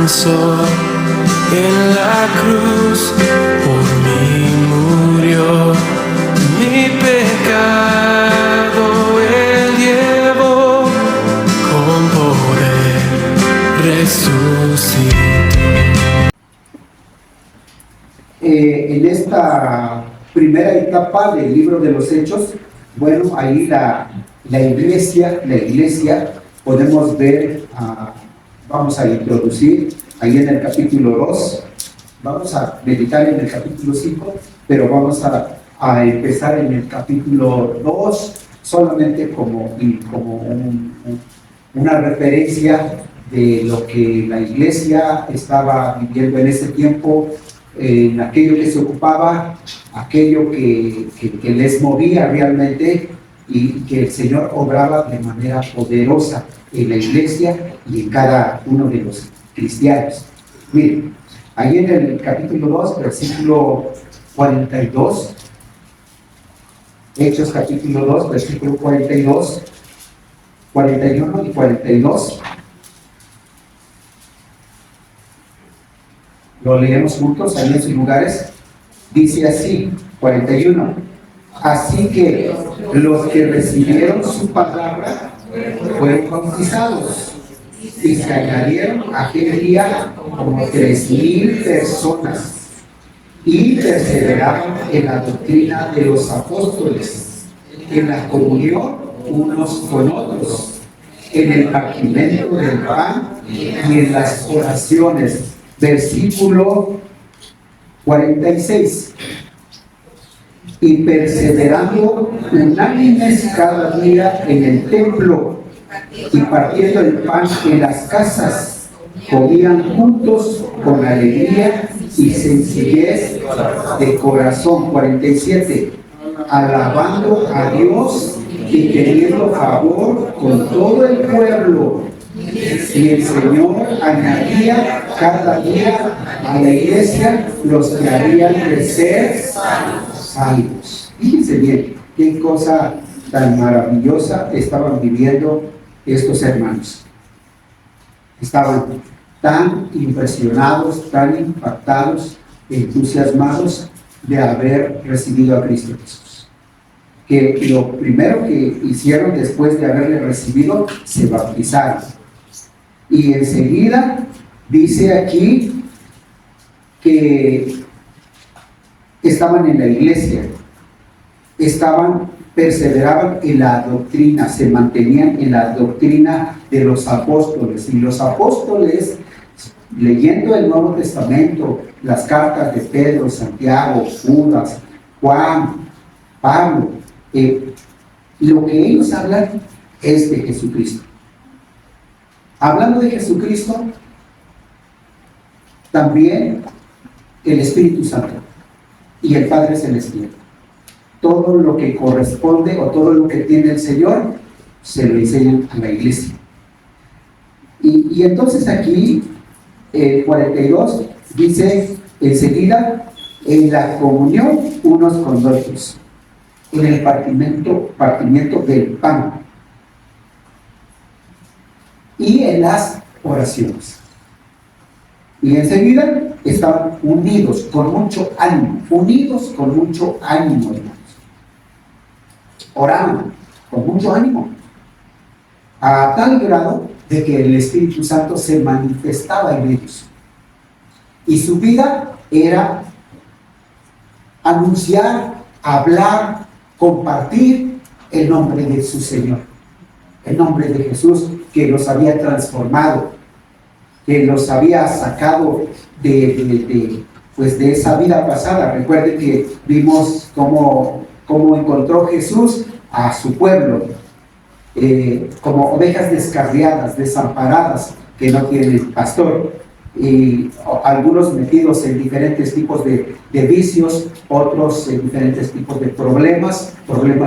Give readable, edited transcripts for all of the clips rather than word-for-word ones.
alcanzó en la cruz, por mí murió, mi pecado él llevó, con poder resucitó. En esta primera etapa del libro de los Hechos, bueno, ahí la iglesia, podemos ver, vamos a introducir ahí en el capítulo 2, vamos a meditar en el capítulo 5, pero vamos a empezar en el capítulo 2, solamente como una referencia de lo que la iglesia estaba viviendo en ese tiempo, en aquello que se ocupaba, aquello que les movía realmente, y que el Señor obraba de manera poderosa en la iglesia y en cada uno de los cristianos. Miren, ahí en el capítulo 2, versículo 42, Hechos capítulo 2, versículo 42, 41 y 42. Lo leemos juntos ahí en sus lugares. Dice así, 41. Así que los que recibieron su palabra fueron bautizados, y se añadieron aquel día como 3,000 personas, y perseveraron en la doctrina de los apóstoles, en la comunión unos con otros, en el partimiento del pan y en las oraciones. Versículo 46. Y perseverando unánimes cada día en el templo y partiendo el pan en las casas, comían juntos con alegría y sencillez de corazón. 47. Alabando a Dios y teniendo favor con todo el pueblo. Y el Señor añadía cada día a la iglesia los que harían crecer salvos. Fíjense bien, qué cosa tan maravillosa estaban viviendo estos hermanos. Estaban tan impresionados, tan impactados, entusiasmados de haber recibido a Cristo Jesús, que lo primero que hicieron después de haberle recibido, se bautizaron. Y enseguida dice aquí que estaban en la iglesia, perseveraban en la doctrina, se mantenían en la doctrina de los apóstoles. Y los apóstoles, leyendo el Nuevo Testamento, las cartas de Pedro, Santiago, Judas, Juan, Pablo, lo que ellos hablan es de Jesucristo. Hablando de Jesucristo, también el Espíritu Santo y el Padre Celestial. Todo lo que corresponde o todo lo que tiene el Señor, se lo enseñan a la iglesia. Y entonces aquí, 42, dice enseguida, en la comunión unos con otros, en el partimiento del pan, y en las oraciones. Y enseguida estaban unidos con mucho ánimo, hermanos. Oraban con mucho ánimo, a tal grado de que el Espíritu Santo se manifestaba en ellos. Y su vida era anunciar, hablar, compartir el nombre de su Señor, el nombre de Jesús, que los había transformado, que los había sacado de esa vida pasada. Recuerden que vimos cómo encontró Jesús a su pueblo, como ovejas descarriadas, desamparadas, que no tienen pastor, y algunos metidos en diferentes tipos de vicios, otros en diferentes tipos de problemas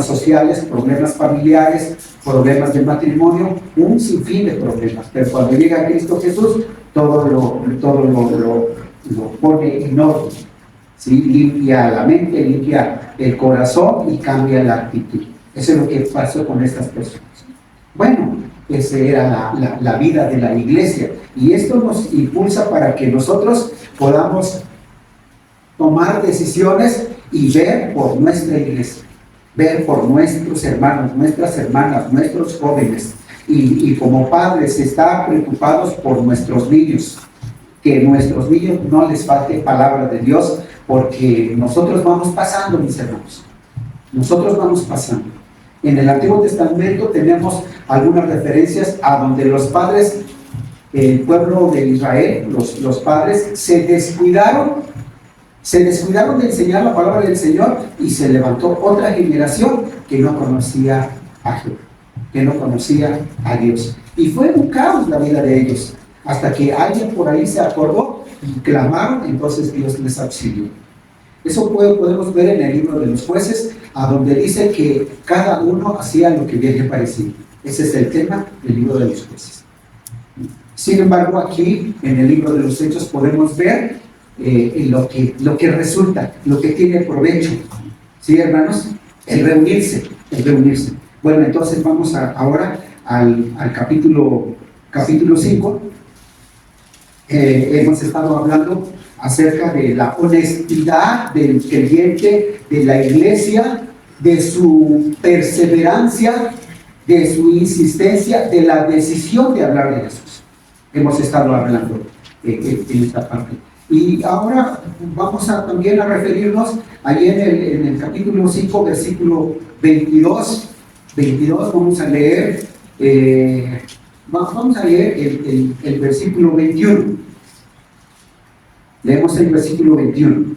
sociales, problemas familiares, problemas de matrimonio, un sinfín de problemas. Pero cuando llega Cristo Jesús, todo lo pone en orden, ¿sí? Limpia la mente, limpia el corazón y cambia la actitud. Eso es lo que pasó con estas personas. Bueno, Esa era la vida de la iglesia. Y esto nos impulsa para que nosotros podamos tomar decisiones y ver por nuestra iglesia, ver por nuestros hermanos, nuestras hermanas, nuestros jóvenes. Y como padres, estar preocupados por nuestros niños, que nuestros niños no les falte palabra de Dios, porque nosotros vamos pasando, mis hermanos, nosotros vamos pasando. En el Antiguo Testamento tenemos algunas referencias a donde los padres, el pueblo de Israel, los padres se descuidaron de enseñar la palabra del Señor, y se levantó otra generación que no conocía a Jehová, que no conocía a Dios. Y fue un caos la vida de ellos, hasta que alguien por ahí se acordó y clamaron, entonces Dios les auxilió. Eso podemos ver en el libro de los Jueces, a donde dice que cada uno hacía lo que bien le parecía. Ese es el tema del libro de los Jueces. Sin embargo, aquí en el libro de los Hechos podemos ver lo que resulta, lo que tiene provecho. ¿Sí, hermanos? El reunirse. Bueno, entonces vamos ahora al capítulo 5. Hemos estado hablando acerca de la honestidad del creyente, de la iglesia, de su perseverancia, de su insistencia, de la decisión de hablar de Jesús. Hemos estado hablando en esta parte. Y ahora vamos también a referirnos allí en el capítulo 5, versículo 22. Vamos a leer, el versículo 21. Leemos el versículo 21.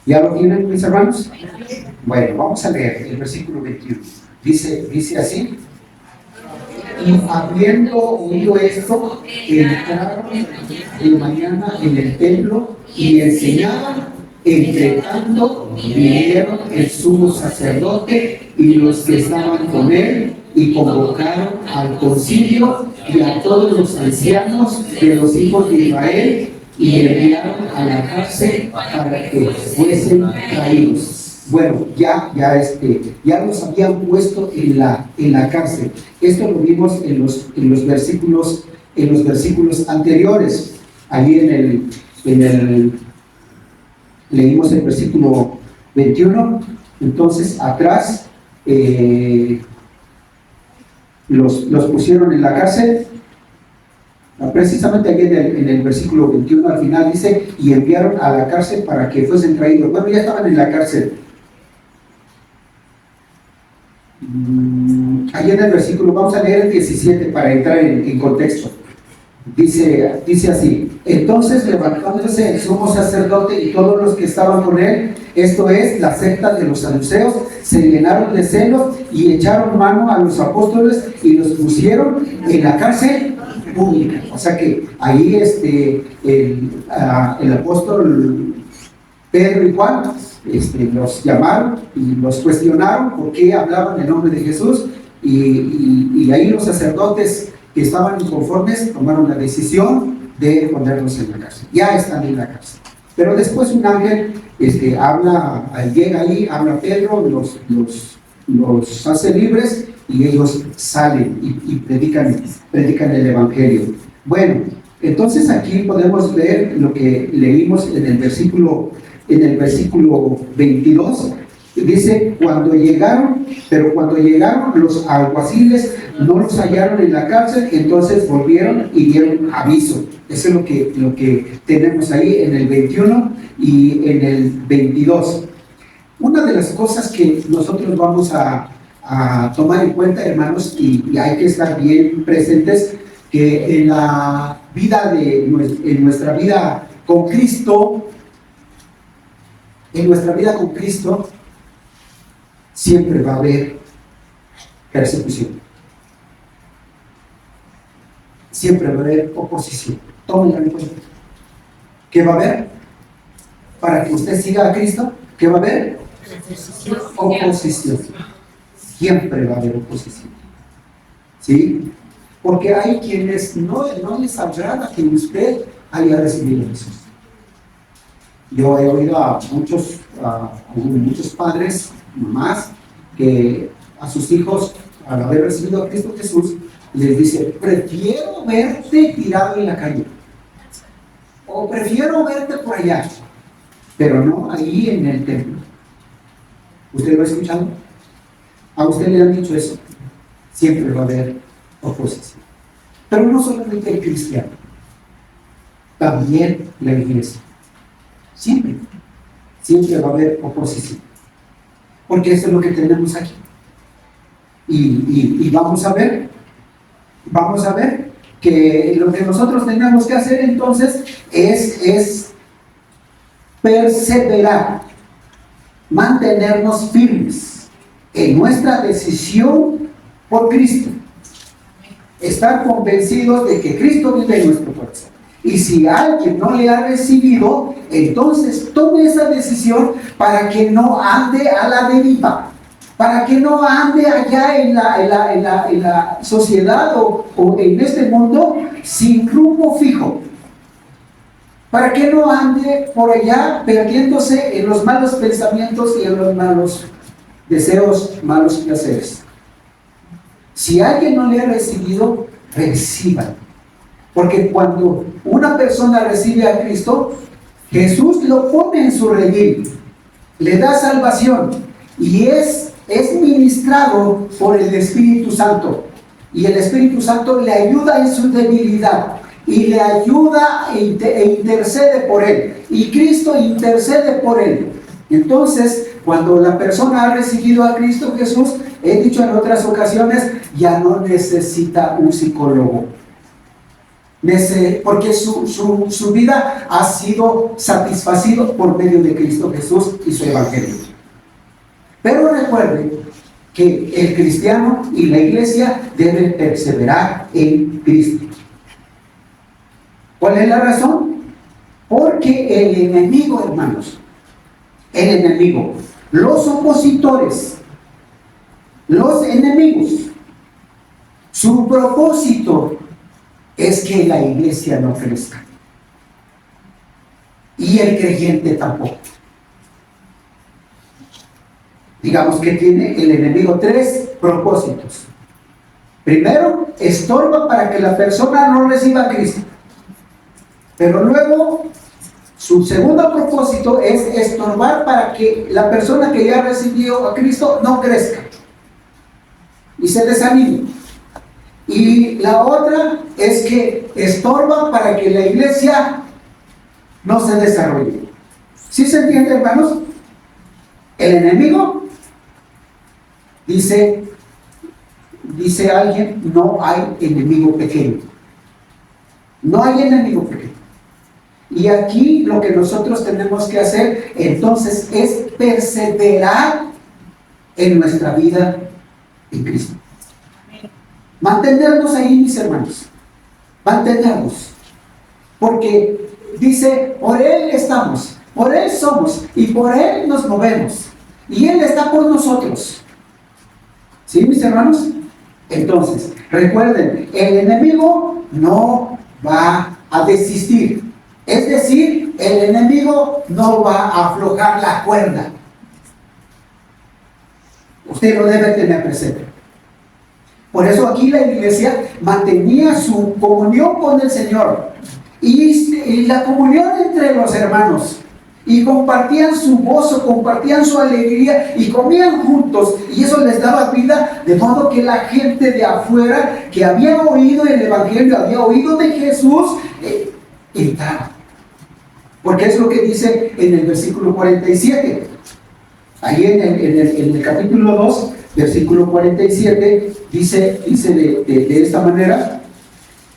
¿Ya lo tienen, mis hermanos? Bueno, vamos a leer el versículo 21. Dice así: y habiendo oído esto, entraron de mañana en el templo y enseñaban. Entre tanto, vinieron el sumo sacerdote y los que estaban con él, y convocaron al concilio y a todos los ancianos de los hijos de Israel, y enviaron a la cárcel para que fuesen traídos. Bueno, ya los habían puesto en la cárcel. Esto lo vimos en los versículos anteriores. Allí leímos el versículo 21. Entonces atrás los pusieron en la cárcel. Precisamente aquí en el versículo 21 al final dice: y enviaron a la cárcel para que fuesen traídos. Bueno, ya estaban en la cárcel. Allí en el versículo, vamos a leer el 17 para entrar en contexto. Dice así: entonces, levantándose el sumo sacerdote y todos los que estaban con él, esto es, la secta de los saduceos, se llenaron de celos y echaron mano a los apóstoles y los pusieron en la cárcel pública. O sea que ahí el apóstol Pedro y Juan los llamaron y los cuestionaron por qué hablaban en nombre de Jesús, y ahí los sacerdotes que estaban inconformes tomaron la decisión de ponerlos en la cárcel. Ya están en la cárcel. Pero después un ángel llega ahí, habla a Pedro, los hace libres, y ellos salen y predican el evangelio. Bueno, entonces aquí podemos ver lo que leímos en el versículo 22. Dice: cuando llegaron los alguaciles, no los hallaron en la cárcel, entonces volvieron y dieron aviso. Eso es lo que tenemos ahí en el 21 y en el 22. Una de las cosas que nosotros vamos a tomar en cuenta, hermanos, y hay que estar bien presentes, que en la vida en nuestra vida con Cristo, siempre va a haber persecución. Siempre va a haber oposición. Tómenlo en cuenta. ¿Qué va a haber? Para que usted siga a Cristo, ¿qué va a haber? Oposición. Siempre va a haber oposición. ¿Sí? Porque hay quienes no les agrada que usted haya recibido a Jesús. Yo he oído a muchos padres, mamás, que a sus hijos, al haber recibido a Cristo Jesús, les dice: prefiero verte tirado en la calle, o prefiero verte por allá, pero no ahí en el templo. ¿Usted lo ha escuchado? ¿A usted le han dicho eso? Siempre va a haber oposición. Pero no solamente el cristiano, también la iglesia. Siempre va a haber oposición. Porque eso es lo que tenemos aquí. Y vamos a ver que lo que nosotros tenemos que hacer entonces es perseverar, mantenernos firmes en nuestra decisión por Cristo, estar convencidos de que Cristo vive en nuestro corazón. Y si alguien no le ha recibido, entonces tome esa decisión para que no ande a la deriva, para que no ande allá en la sociedad o en este mundo sin rumbo fijo, para que no ande por allá perdiéndose en los malos pensamientos y en los malos deseos, malos placeres. Si alguien no le ha recibido, reciban. Porque cuando una persona recibe a Cristo, Jesús lo pone en su redil, le da salvación y es ministrado por el Espíritu Santo. Y el Espíritu Santo le ayuda en su debilidad y le ayuda e intercede por él. Y Cristo intercede por él. Entonces, cuando la persona ha recibido a Cristo Jesús, he dicho en otras ocasiones, ya no necesita un psicólogo. Porque su vida ha sido satisfacida por medio de Cristo Jesús y su Evangelio. Pero recuerden que el cristiano y la iglesia deben perseverar en Cristo. ¿Cuál es la razón? Porque el enemigo, hermanos, los opositores, los enemigos, su propósito es que la iglesia no crezca y el creyente tampoco. Digamos que tiene el enemigo 3 propósitos. Primero, estorba para que la persona no reciba a Cristo. Pero luego, su segundo propósito es estorbar para que la persona que ya recibió a Cristo no crezca y se desanime. Y la otra es que estorba para que la iglesia no se desarrolle. ¿Sí se entiende, hermanos? El enemigo dice alguien: no hay enemigo pequeño. No hay enemigo pequeño. Y aquí lo que nosotros tenemos que hacer entonces es perseverar en nuestra vida en Cristo. Mantenernos ahí, mis hermanos. Mantenernos. Porque dice: por Él estamos, por Él somos y por Él nos movemos. Y Él está por nosotros. ¿Sí, mis hermanos? Entonces, recuerden, el enemigo no va a desistir. Es decir, el enemigo no va a aflojar la cuerda. Usted lo debe tener presente. Por eso aquí la iglesia mantenía su comunión con el Señor y la comunión entre los hermanos, y compartían su gozo, compartían su alegría y comían juntos, y eso les daba vida, de modo que la gente de afuera que había oído el Evangelio, había oído de Jesús, entraba. Porque es lo que dice en el versículo 47. Ahí en el capítulo 2, versículo 47, dice de esta manera: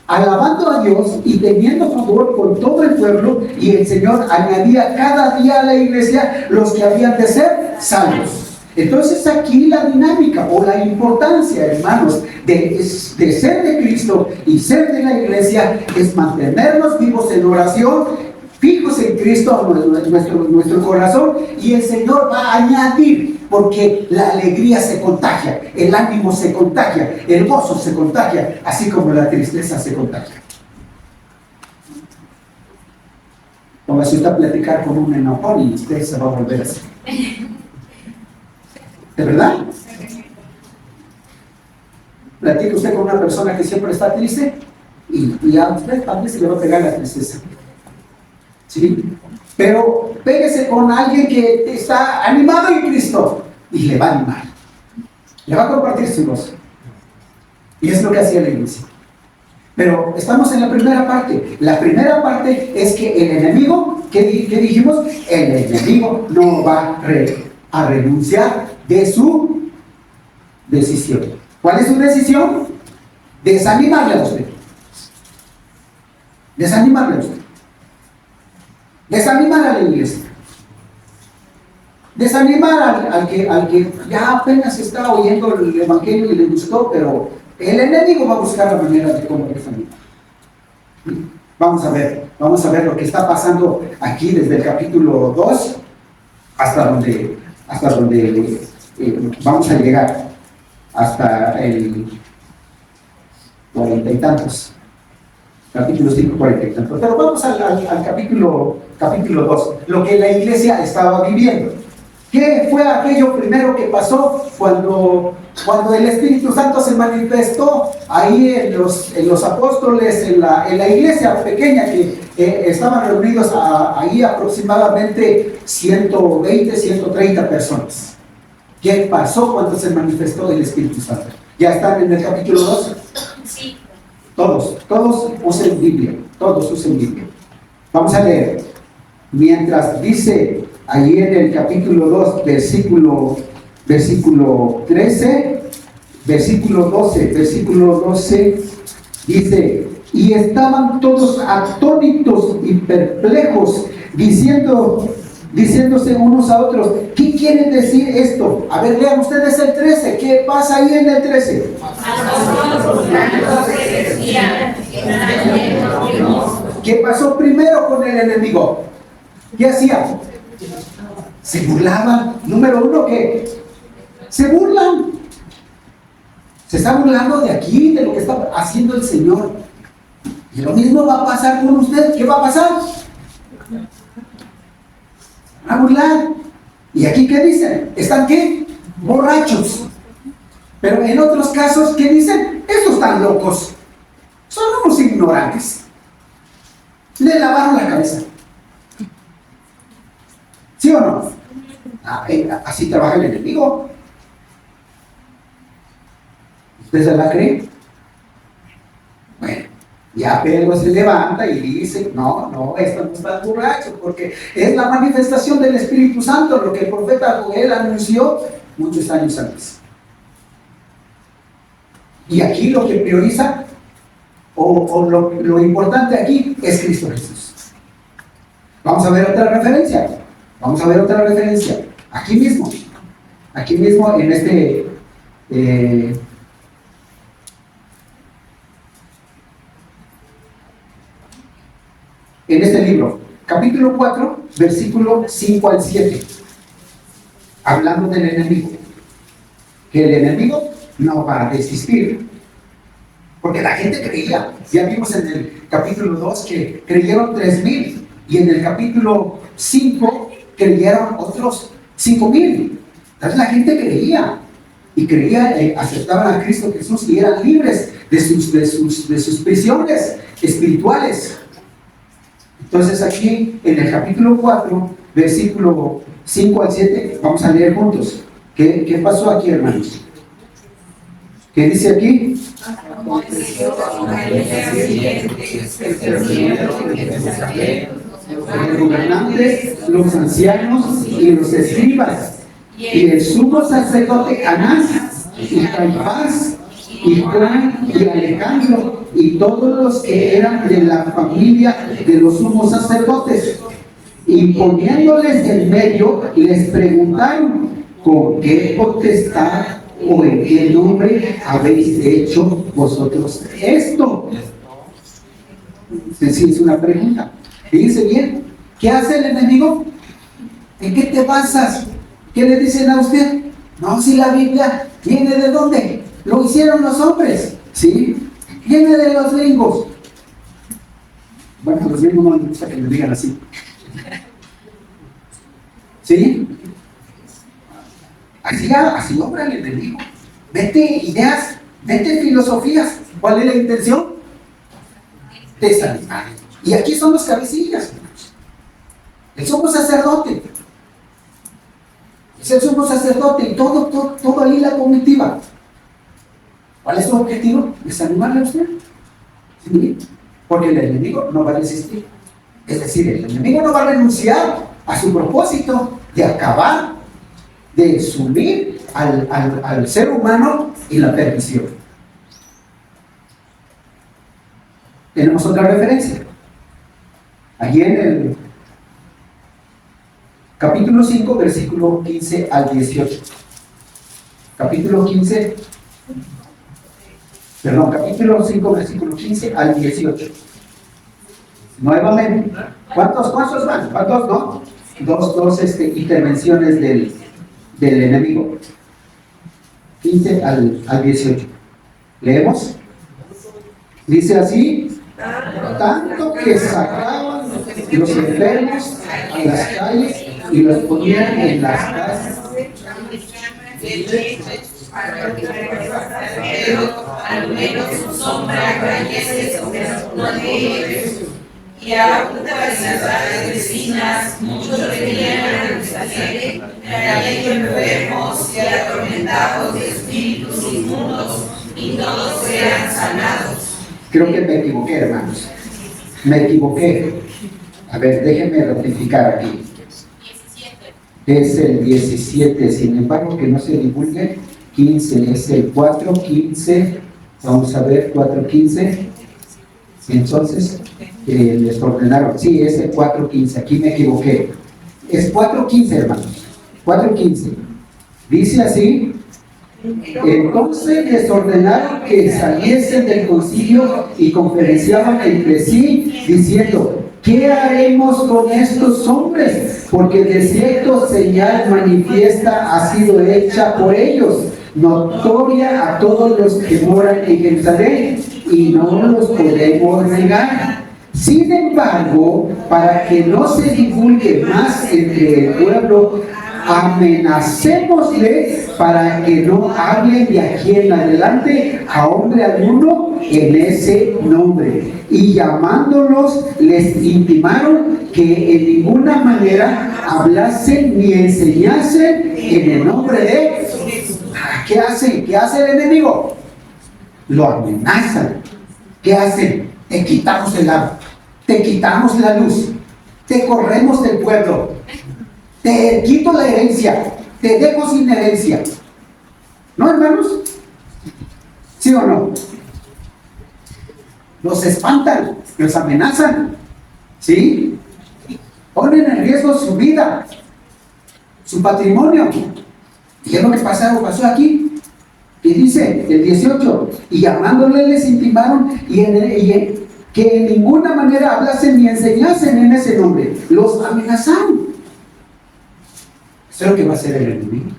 alabando a Dios y teniendo favor con todo el pueblo, y el Señor añadía cada día a la iglesia los que habían de ser salvos. Entonces aquí la dinámica o la importancia, hermanos, de ser de Cristo y ser de la iglesia es mantenernos vivos en oración, fijos en Cristo, nuestro corazón, y el Señor va a añadir, porque la alegría se contagia, el ánimo se contagia, el gozo se contagia, así como la tristeza se contagia. Póngase usted a platicar con un enojón y usted se va a volver así. ¿De verdad? Platica usted con una persona que siempre está triste y a usted también se le va a pegar la tristeza. ¿Sí? Pero péguese con alguien que está animado en Cristo y le va a animar. Le va a compartir su gozo. Y es lo que hacía la iglesia. Pero estamos en la primera parte. La primera parte es que el enemigo, ¿qué dijimos? El enemigo no va a renunciar de su decisión. ¿Cuál es su decisión? Desanimarle a usted. Desanimarle a usted. Desanimar a la iglesia. Desanimar al que ya apenas está oyendo el evangelio y le gustó, pero el enemigo va a buscar la manera de cómo desanimar. Vamos a ver lo que está pasando aquí desde el capítulo 2 hasta donde vamos a llegar, hasta el 40 y tantos. Capítulo 5, 40 y tantos. Pero vamos al capítulo 2, lo que la iglesia estaba viviendo. ¿Qué fue aquello primero que pasó cuando el Espíritu Santo se manifestó ahí en los apóstoles, en la iglesia pequeña que estaban reunidos ahí aproximadamente 120, 130 personas? ¿Qué pasó cuando se manifestó el Espíritu Santo? ¿Ya están en el capítulo 2? Sí. Todos usen Biblia, todos usen Biblia. Vamos a leer. Mientras dice allí en el capítulo 2, versículo 13, versículo 12, dice: y estaban todos atónitos y perplejos, diciéndose unos a otros: ¿qué quiere decir esto? A ver, lean ustedes el 13. ¿Qué pasa ahí en el 13? ¿Qué pasó primero con el enemigo? ¿Qué hacía? Se burlaban. Número uno, ¿qué? Se burlan. Se está burlando de aquí, de lo que está haciendo el Señor. Y lo mismo va a pasar con usted. ¿Qué va a pasar? A burlar. ¿Y aquí qué dicen? ¿Están qué? Borrachos. Pero en otros casos, ¿qué dicen? Estos están locos. Son unos ignorantes. Le lavaron la cabeza. ¿Sí o no? Así trabaja el enemigo. ¿Usted se la cree? Bueno, ya Pedro se levanta y dice: no, esto no está borracho, porque es la manifestación del Espíritu Santo, lo que el profeta Joel anunció muchos años antes. Y aquí lo que prioriza, o lo importante aquí, es Cristo Jesús. Vamos a ver otra referencia. Aquí mismo en este libro, capítulo 4, versículo 5 al 7, hablando del enemigo, que el enemigo no va a desistir, porque la gente creía. Ya vimos en el capítulo 2 que creyeron 3,000, y en el capítulo 5 creyeron otros 5,000. Entonces la gente creía, aceptaban a Cristo Jesús y eran libres de sus prisiones espirituales. Entonces aquí en el capítulo 4, versículo 5 al 7, vamos a leer juntos. ¿Qué pasó aquí, hermanos? ¿Qué dice aquí? Los gobernantes, los ancianos y los escribas, y el sumo sacerdote Anás, y Caifás, y Juan, y Alejandro, y todos los que eran de la familia de los sumos sacerdotes. Y poniéndoles en medio, les preguntaron: ¿con qué potestad o en qué nombre habéis hecho vosotros esto? Sí, es una pregunta. Fíjense bien, ¿qué hace el enemigo? ¿En qué te basas? ¿Qué le dicen a usted? No, si la Biblia viene de dónde, lo hicieron los hombres, ¿sí? Viene de los gringos. Bueno, a los gringos no les gusta que me digan así. ¿Sí? Así obra el enemigo. Mete ideas, mete filosofías. ¿Cuál es la intención? Desanimar. Y aquí son los cabecillas, hermanos. El sumo sacerdote. Es el sumo sacerdote y todo ahí la comitiva. ¿Cuál es su objetivo? Desanimarle a usted. ¿Sí? Porque el enemigo no va a resistir. Es decir, el enemigo no va a renunciar a su propósito de acabar, de sumir al ser humano en la perdición. Tenemos otra referencia. Allí en el capítulo 5, versículo 15 al 18. Capítulo 5, versículo 15 al 18. Nuevamente. ¿Cuántos van? ¿Cuántos no? Dos intervenciones del enemigo. 15 al 18. ¿Leemos? Dice así: tanto que sacaban los enfermos a las calles y los ponían en las casas. Al menos su sombra cayese sobre alguno de ellos. Y a una de las vecinas, muchos venían a Jerusalén, trayendo enfermos y atormentados de espíritus inmundos, y todos eran sanados. Creo que me equivoqué, hermanos. Me equivoqué. A ver, déjenme rectificar aquí. Es el 17, sin embargo, que no se divulgue. 15 es el 4, 15. Vamos a ver, 4, 15. Entonces, les ordenaron. Sí, es el 4, 15. Aquí me equivoqué. Es 4, 15, hermanos. 4, 15. Dice así: entonces les ordenaron que saliesen del concilio y conferenciaban entre sí, diciendo: ¿qué haremos con estos hombres? Porque de cierto señal manifiesta ha sido hecha por ellos, notoria a todos los que moran en Jerusalén, y no los podemos negar. Sin embargo, para que no se divulgue más entre el pueblo, amenacémosle para que no hable de aquí en adelante a hombre alguno en ese nombre. Y llamándolos, les intimaron que en ninguna manera hablasen ni enseñasen en el nombre de... ¿Qué hacen? ¿Qué hace el enemigo? Lo amenazan. ¿Qué hacen? Te quitamos el agua, te quitamos la luz, te corremos del pueblo, te quito la herencia, te dejo sin herencia. ¿No, hermanos? ¿Sí o no? Los espantan, los amenazan, ¿sí? Ponen en riesgo su vida, su patrimonio. ¿Y qué es lo que pasó aquí? Y dice el 18: y llamándole les intimaron que en ninguna manera hablasen ni enseñasen en ese nombre. Los amenazaron. Eso es lo que va a hacer el enemigo.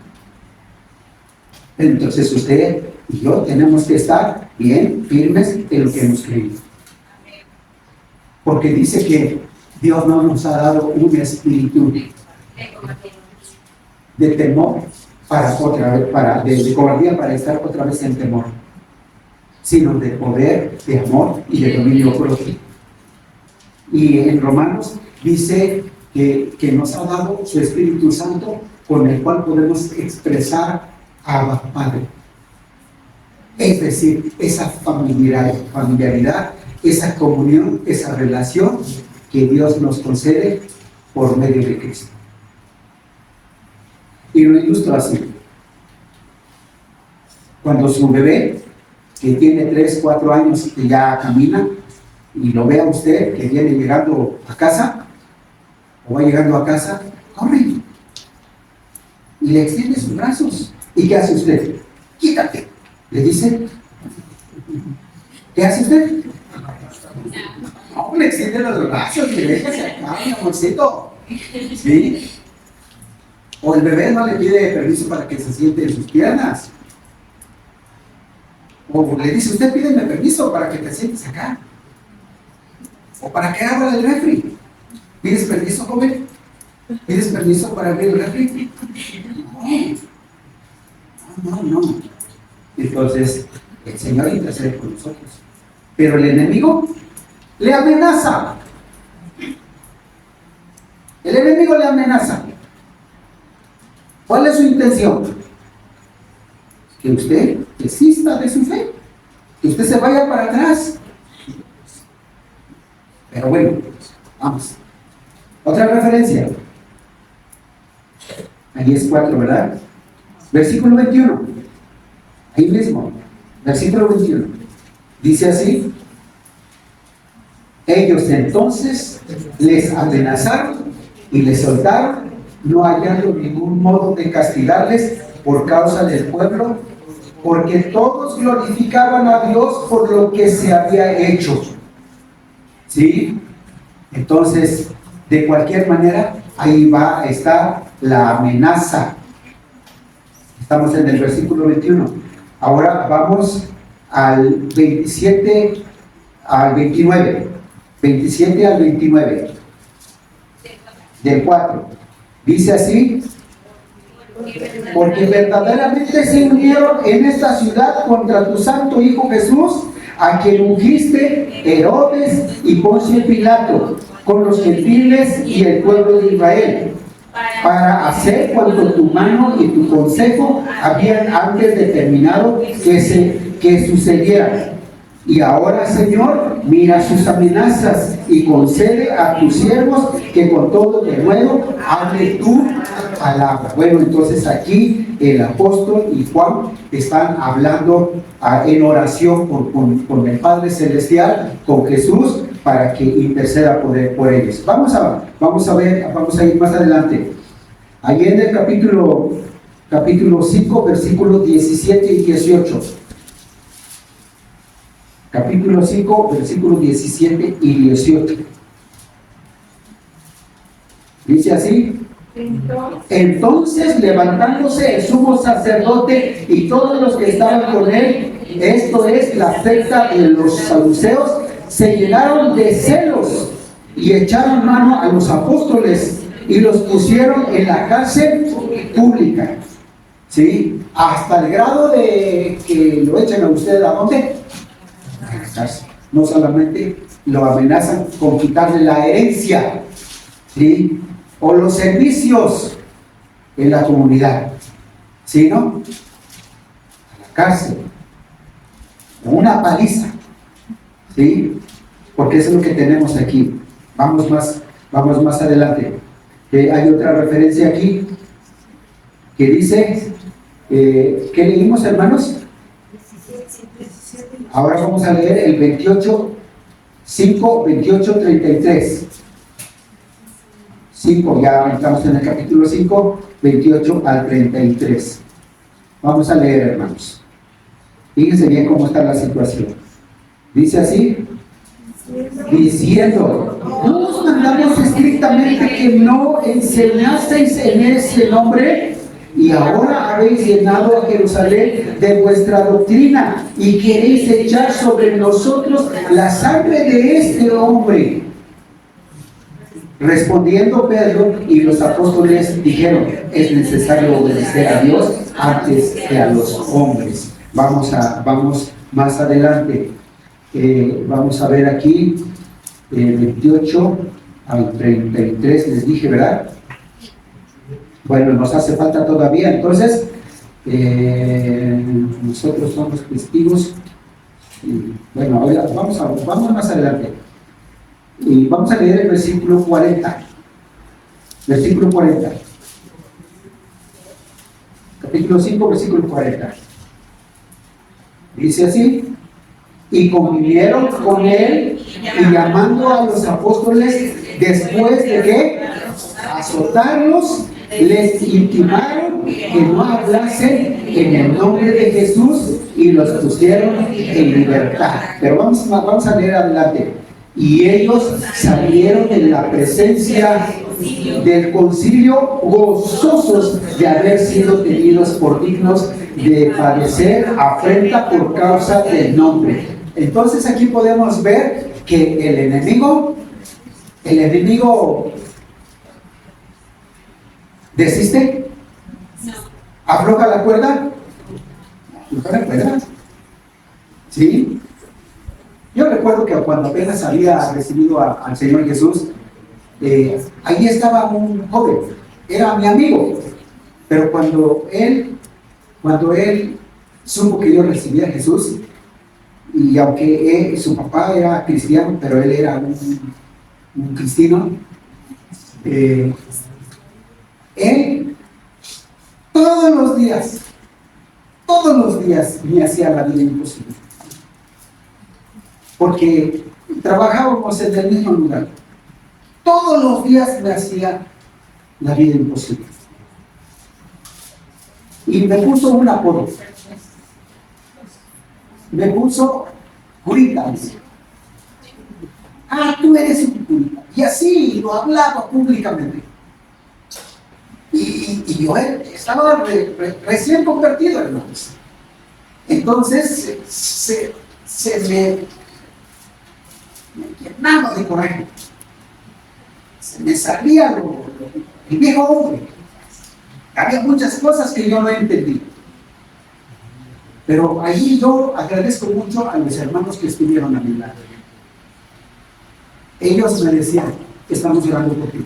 Entonces usted y yo tenemos que estar bien firmes en lo que hemos creído. Porque dice que Dios no nos ha dado un espíritu de temor de cobardía para estar otra vez en temor, sino de poder, de amor y de dominio propio. Y en Romanos dice que nos ha dado su Espíritu Santo, con el cual podemos expresar Abba, Padre. Es decir, esa familiaridad, esa comunión, esa relación que Dios nos concede por medio de Cristo. Y lo ilustro así: cuando su bebé, que tiene 3, 4 años, que ya camina, y lo ve a usted que viene llegando a casa, o va llegando a casa, corre y le extiende sus brazos. ¿Y qué hace usted? Quítate, le dice. ¿Qué hace usted? No, le extiende los brazos, le deja acá, mi amorcito. ¿Sí? O el bebé no le pide permiso para que se siente en sus piernas. O le dice: usted pídeme permiso para que te sientes acá. O para que abra el refri. ¿Pides permiso, joven? ¿Tienes permiso para abrir el refri? No. Entonces, el Señor intercede por nosotros. Pero el enemigo le amenaza. El enemigo le amenaza. ¿Cuál es su intención? Que usted desista de su fe. Que usted se vaya para atrás. Pero bueno, vamos. Otra referencia. Ahí es 4, ¿verdad? Versículo 21. Ahí mismo. Versículo 21. Dice así. Ellos entonces les amenazaron y les soltaron, no hallando ningún modo de castigarles por causa del pueblo, porque todos glorificaban a Dios por lo que se había hecho. ¿Sí? Entonces, de cualquier manera, ahí está la amenaza. Estamos en el versículo 21. Ahora vamos al 27 al 29. 27 al 29. Del 4. Dice así: porque verdaderamente se unieron en esta ciudad contra tu santo Hijo Jesús, a quien ungiste Herodes y Poncio Pilato, con los gentiles y el pueblo de Israel, para hacer cuanto tu mano y tu consejo habían antes determinado que sucediera. Y ahora, Señor, mira sus amenazas y concede a tus siervos que con todo de nuevo hable tu palabra. Bueno, entonces aquí el apóstol y Juan están hablando en oración con el Padre Celestial, con Jesús, para que interceda por ellos. Vamos a ir más adelante. Allí en el capítulo 5, versículos 17 y 18. Capítulo 5, versículos 17 y 18. Dice así: entonces, levantándose el sumo sacerdote y todos los que estaban con él, esto es, la secta de los saduceos, se llenaron de celos y echaron mano a los apóstoles y los pusieron en la cárcel pública. ¿Sí? Hasta el grado de que lo echan a usted, ¿a dónde? No solamente lo amenazan con quitarle la herencia, ¿sí?, o los servicios en la comunidad, sino a la cárcel, o una paliza, ¿sí?, porque eso es lo que tenemos aquí. Vamos más adelante. Hay otra referencia aquí que dice, ¿qué leímos, hermanos? Ahora vamos a leer el 28, 5, 28, 33. 5, ya estamos en el capítulo 5, 28 al 33. Vamos a leer, hermanos. Fíjense bien cómo está la situación. Dice así: diciendo, ¿no os mandamos estrictamente que no enseñasteis en ese nombre? Y ahora habéis llenado a Jerusalén de vuestra doctrina y queréis echar sobre nosotros la sangre de este hombre. Respondiendo Pedro y los apóstoles dijeron: es necesario obedecer a Dios antes que a los hombres. Vamos más adelante. Vamos a ver aquí 28 al 33, les dije, ¿verdad? Bueno, nos hace falta todavía, entonces nosotros somos testigos. Bueno, ahora vamos más adelante. Y vamos a leer el versículo 40. Versículo 40. Capítulo 5, versículo 40. Dice así: y convivieron con él, y llamando a los apóstoles, después de que azotarlos, les intimaron que no hablasen en el nombre de Jesús y los pusieron en libertad. Pero vamos a leer adelante. Y ellos salieron en la presencia del concilio gozosos de haber sido tenidos por dignos de padecer afrenta por causa del nombre. Entonces aquí podemos ver que el enemigo ¿Desiste? No. ¿Afloja la cuerda? ¿Afloja la cuerda? ¿Sí? Yo recuerdo que cuando apenas había recibido al Señor Jesús, ahí estaba un joven, era mi amigo, pero cuando él supo que yo recibía a Jesús, y aunque su papá era cristiano, pero él era un cristiano, él todos los días me hacía la vida imposible, porque trabajábamos en el mismo lugar. Todos los días me hacía la vida imposible. Y me puso un apodo. Me puso curita. Tú eres un curita. Y así lo hablaba públicamente. Y yo estaba recién convertido, hermanos. Entonces se me llenaba de coraje. Se me salía el viejo hombre. Había muchas cosas que yo no entendí. Pero allí yo agradezco mucho a los hermanos que estuvieron a mi lado. Ellos me decían, estamos orando por ti.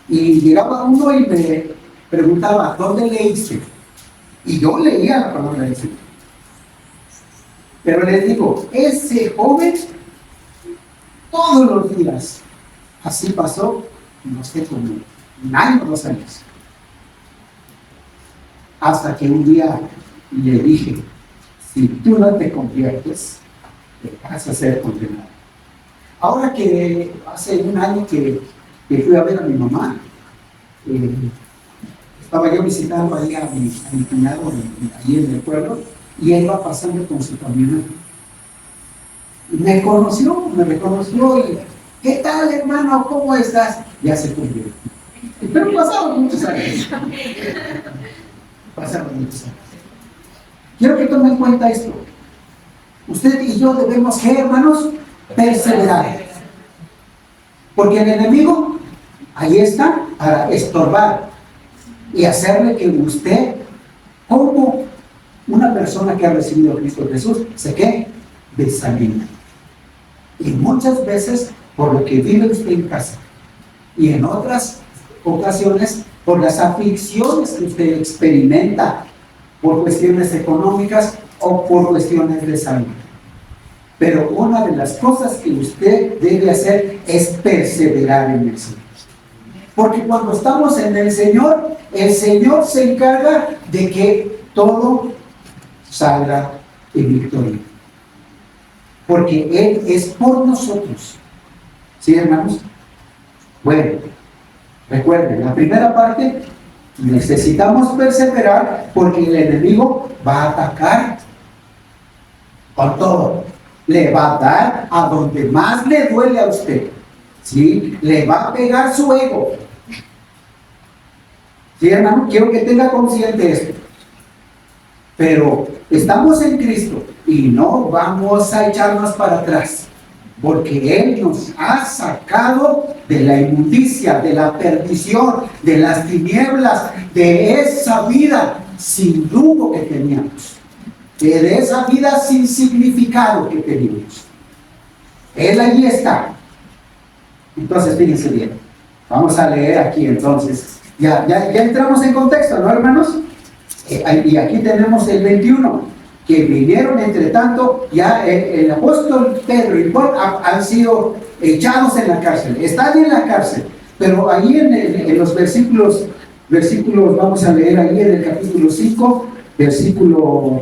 Y llegaba uno y me preguntaba, ¿dónde leíste? Y yo leía la palabra del Señor. Pero les digo, ese joven, todos los días, así pasó, no sé, como un año, 2 años. Hasta que un día le dije, si tú no te conviertes, te vas a ser condenado. Ahora que hace un año que fui a ver a mi mamá, estaba yo visitando ahí a mi cuñado allí en el pueblo, y él iba pasando con su camioneta. Me reconoció y, ¿qué tal, hermano? ¿Cómo estás? Ya se convirtió. Pero pasaron muchos años. Quiero que tomen en cuenta esto. Usted y yo debemos, ¿qué, hermanos? Perseverar. Porque el enemigo ahí está para estorbar y hacerle que usted, como una persona que ha recibido a Cristo Jesús, se quede desanimado. Y muchas veces por lo que vive usted en casa, y en otras ocasiones por las aflicciones que usted experimenta, por cuestiones económicas o por cuestiones de salud. Pero una de las cosas que usted debe hacer es perseverar en el Señor. Porque cuando estamos en el Señor se encarga de que todo salga en victoria. Porque Él es por nosotros. ¿Sí, hermanos? Bueno, recuerden, la primera parte, necesitamos perseverar porque el enemigo va a atacar con todo. Le va a dar a donde más le duele a usted. ¿Sí? Le va a pegar su ego. ¿Sí, hermano? Quiero que tenga consciente esto. Pero estamos en Cristo y no vamos a echarnos para atrás. Porque Él nos ha sacado de la inmundicia, de la perdición, de las tinieblas, de esa vida sin rumbo que teníamos, de esa vida sin significado que teníamos. Él allí está. Entonces, fíjense bien. Vamos a leer aquí entonces. Ya entramos en contexto, ¿no, hermanos? Y aquí tenemos el 21. Que vinieron, entre tanto, ya el apóstol Pedro y Juan han sido echados en la cárcel, están en la cárcel, pero ahí en los versículos, vamos a leer ahí en el capítulo 5, versículo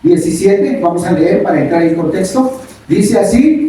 17, vamos a leer para entrar en contexto, dice así,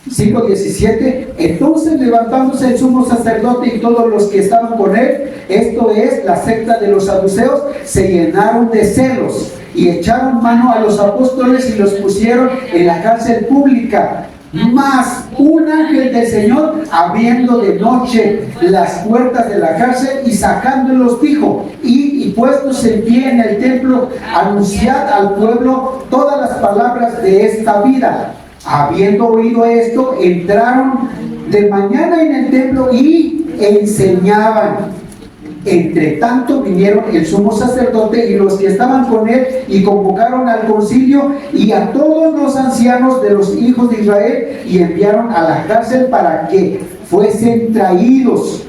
5:17, entonces levantándose el sumo sacerdote y todos los que estaban con él, esto es, la secta de los saduceos, se llenaron de celos y echaron mano a los apóstoles y los pusieron en la cárcel pública. Mas un ángel del Señor, abriendo de noche las puertas de la cárcel y sacándolos, dijo, y puestos en pie en el templo, anunciad al pueblo todas las palabras de esta vida. Habiendo oído esto, entraron de mañana en el templo y enseñaban. Entre tanto vinieron el sumo sacerdote y los que estaban con él y convocaron al concilio y a todos los ancianos de los hijos de Israel y enviaron a la cárcel para que fuesen traídos.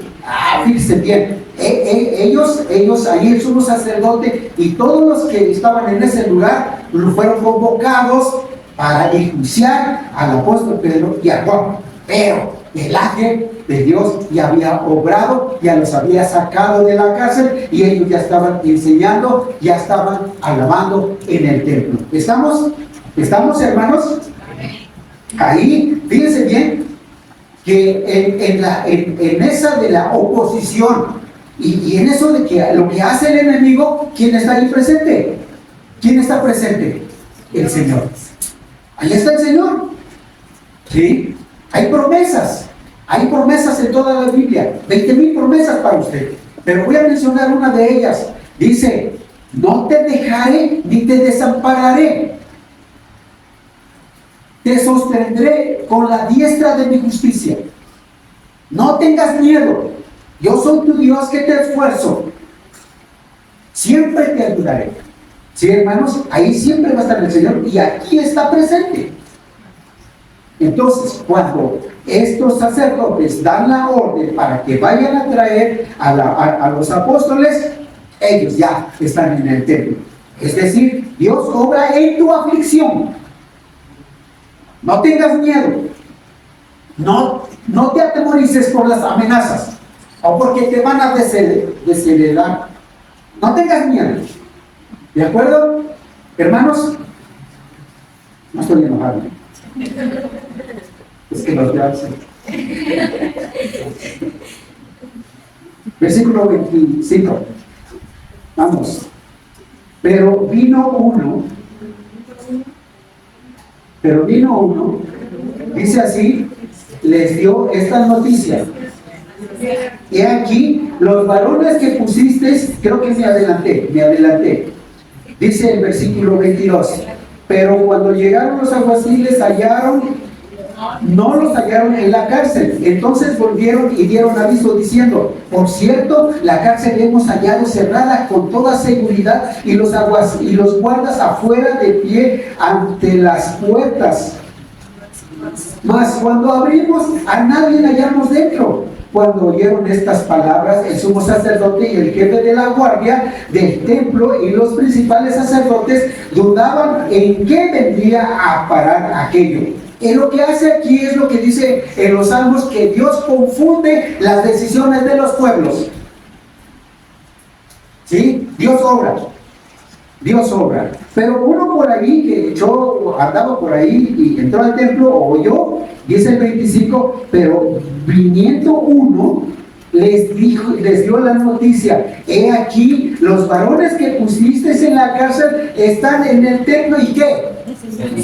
Fíjense bien, ellos ahí el sumo sacerdote y todos los que estaban en ese lugar fueron convocados para enjuiciar al apóstol Pedro y a Juan. Pero el ángel de Dios ya había obrado, ya los había sacado de la cárcel y ellos ya estaban enseñando, ya estaban alabando en el templo. ¿Estamos, hermanos? Ahí, fíjense bien que en esa de la oposición y en eso de que lo que hace el enemigo, ¿quién está ahí presente? ¿Quién está presente? El Señor. Ahí está el Señor. ¿Sí? Hay promesas en toda la Biblia, 20,000 promesas para usted, pero voy a mencionar una de ellas. Dice, no te dejaré ni te desampararé, te sostendré con la diestra de mi justicia. No tengas miedo, yo soy tu Dios que te esfuerzo, siempre te ayudaré. Sí, hermanos, ahí siempre va a estar el Señor y aquí está presente. Entonces, cuando estos sacerdotes dan la orden para que vayan a traer a los apóstoles, ellos ya están en el templo. Es decir, Dios obra en tu aflicción. No tengas miedo. No te atemorices por las amenazas o porque te van a desheredar. No tengas miedo. ¿De acuerdo? Hermanos, no estoy enojado. Es que los veo así. Versículo 25. Vamos. Pero vino uno, dice así, les dio esta noticia. He aquí, los varones que pusisteis, creo que me adelanté. Dice el versículo 22. Pero cuando llegaron los alguaciles no los hallaron en la cárcel. Entonces volvieron y dieron aviso diciendo, por cierto, la cárcel hemos hallado cerrada con toda seguridad y los guardas afuera de pie ante las puertas. Mas cuando abrimos, a nadie hallamos dentro. Cuando oyeron estas palabras, el sumo sacerdote y el jefe de la guardia del templo y los principales sacerdotes dudaban en qué vendría a parar aquello. Y lo que hace aquí es lo que dice en los Salmos, que Dios confunde las decisiones de los pueblos. ¿Sí? Dios obra. Pero uno por ahí, que yo andaba por ahí y entró al templo, oyó, dice el 25, pero viniendo uno, les dio la noticia, he aquí, los varones que pusisteis en la cárcel están en el templo, ¿y qué?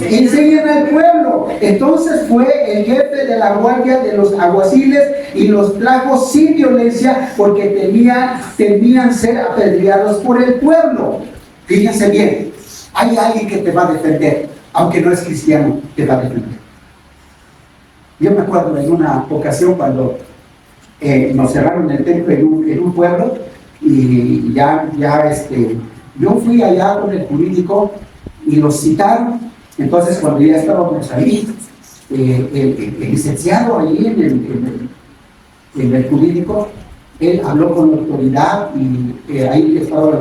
Enseñan al pueblo. Entonces fue el jefe de la guardia de los alguaciles y los trajo sin violencia, porque temían ser apedreados por el pueblo. Fíjense bien, hay alguien que te va a defender, aunque no es cristiano, te va a defender. Yo me acuerdo en una ocasión cuando nos cerraron el templo en un pueblo, y yo fui allá con el jurídico y los citaron. Entonces cuando ya estábamos ahí, el licenciado ahí en el jurídico, él habló con la autoridad y ahí estaba la